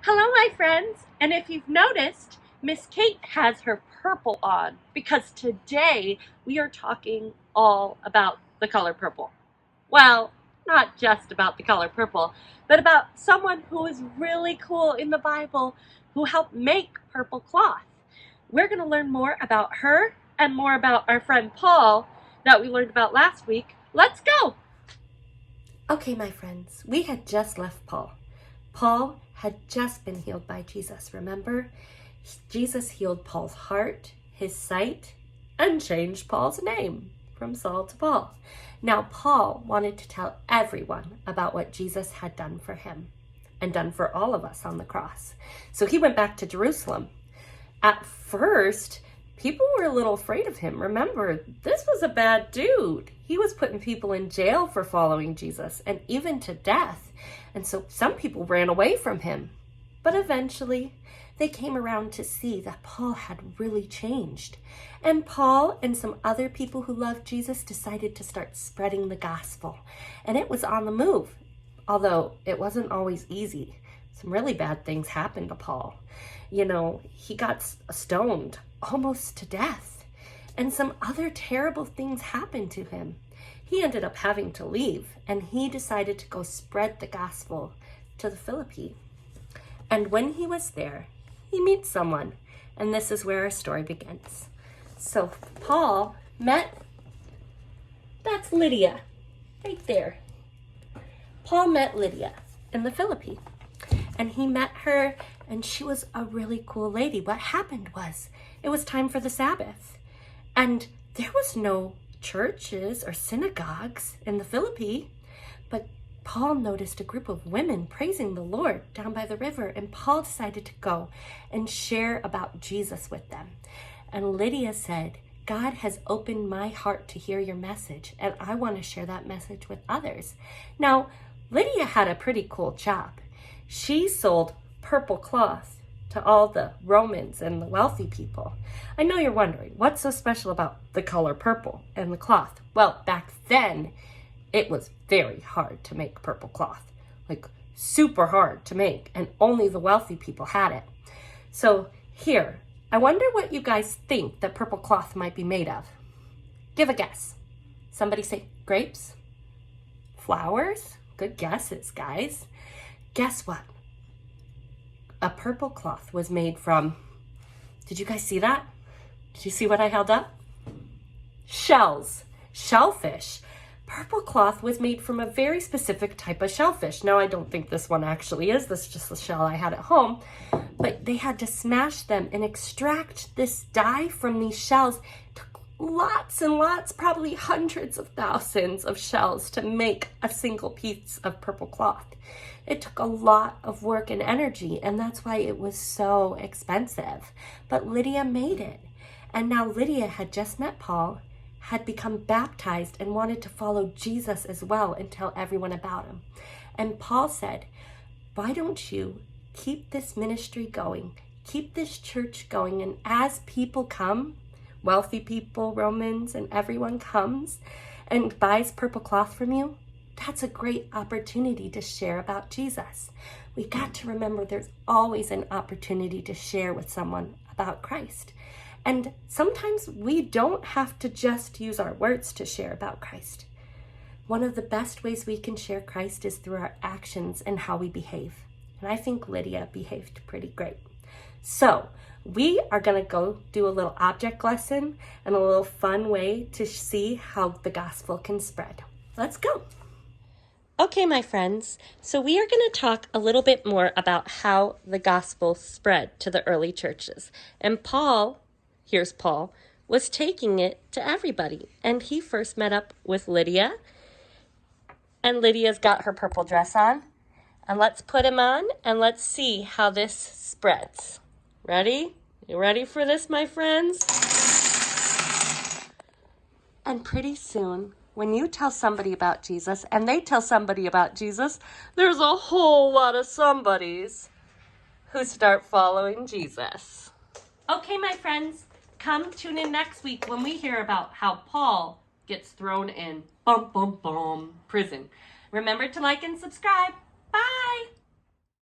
Hello, my friends, and if you've noticed, Miss Cait has her purple on because today we are talking all about the color purple. Well, not just about the color purple, but about someone who is really cool in the Bible who helped make purple cloth. We're going to learn more about her and more about our friend Paul that we learned about last week. Let's go! Okay, my friends, we had just left Paul. Paul had just been healed by Jesus, remember? Jesus healed Paul's heart, his sight, and changed Paul's name from Saul to Paul. Now, Paul wanted to tell everyone about what Jesus had done for him and done for all of us on the cross. So he went back to Jerusalem. At first, people were a little afraid of him. Remember, this was a bad dude. He was putting people in jail for following Jesus and even to death. And so some people ran away from him. But eventually, they came around to see that Paul had really changed. And Paul and some other people who loved Jesus decided to start spreading the gospel. And it was on the move, although it wasn't always easy. Some really bad things happened to Paul. You know, he got stoned almost to death. And some other terrible things happened to him. He ended up having to leave, and he decided to go spread the gospel to the Philippines. And when he was there, he meets someone, and this is where our story begins. So Paul that's Lydia, right there. Paul met Lydia in the Philippines, and he met her, and she was a really cool lady. What happened was, it was time for the Sabbath, and there was no churches or synagogues in the Philippines, but Paul noticed a group of women praising the Lord down by the river, and Paul decided to go and share about Jesus with them. And Lydia said, God has opened my heart to hear your message, and I want to share that message with others. Now, Lydia had a pretty cool job. She sold purple cloth to all the Romans and the wealthy people. I know you're wondering, what's so special about the color purple and the cloth? Well, back then, it was very hard to make purple cloth, like super hard to make, and only the wealthy people had it. So here, I wonder what you guys think that purple cloth might be made of. Give a guess. Somebody say grapes? Flowers? Good guesses, guys. Guess what? A purple cloth was made from, did you guys see that? Did you see what I held up? Shells, shellfish. Purple cloth was made from a very specific type of shellfish. Now, I don't think this one actually is. This is just the shell I had at home. But they had to smash them and extract this dye from these shells. It took lots and lots, probably hundreds of thousands of shells to make a single piece of purple cloth. It took a lot of work and energy, and that's why it was so expensive. But Lydia made it. And now Lydia had just met Paul, had become baptized, and wanted to follow Jesus as well and tell everyone about him. And Paul said, why don't you keep this ministry going, keep this church going, and as people come, wealthy people, Romans, and everyone comes and buys purple cloth from you, that's a great opportunity to share about Jesus. We got to remember there's always an opportunity to share with someone about Christ. And sometimes we don't have to just use our words to share about Christ. One of the best ways we can share Christ is through our actions and how we behave. And I think Lydia behaved pretty great. So we are going to go do a little object lesson and a little fun way to see how the gospel can spread. Let's go. Okay, my friends, so we are going to talk a little bit more about how the gospel spread to the early churches. And Paul, here's Paul, was taking it to everybody. And he first met up with Lydia. And Lydia's got her purple dress on. And let's put him on and let's see how this spreads. Ready? You ready for this, my friends? And pretty soon, when you tell somebody about Jesus and they tell somebody about Jesus, there's a whole lot of somebodies who start following Jesus. Okay, my friends, come tune in next week when we hear about how Paul gets thrown in prison. Remember to like and subscribe. Bye!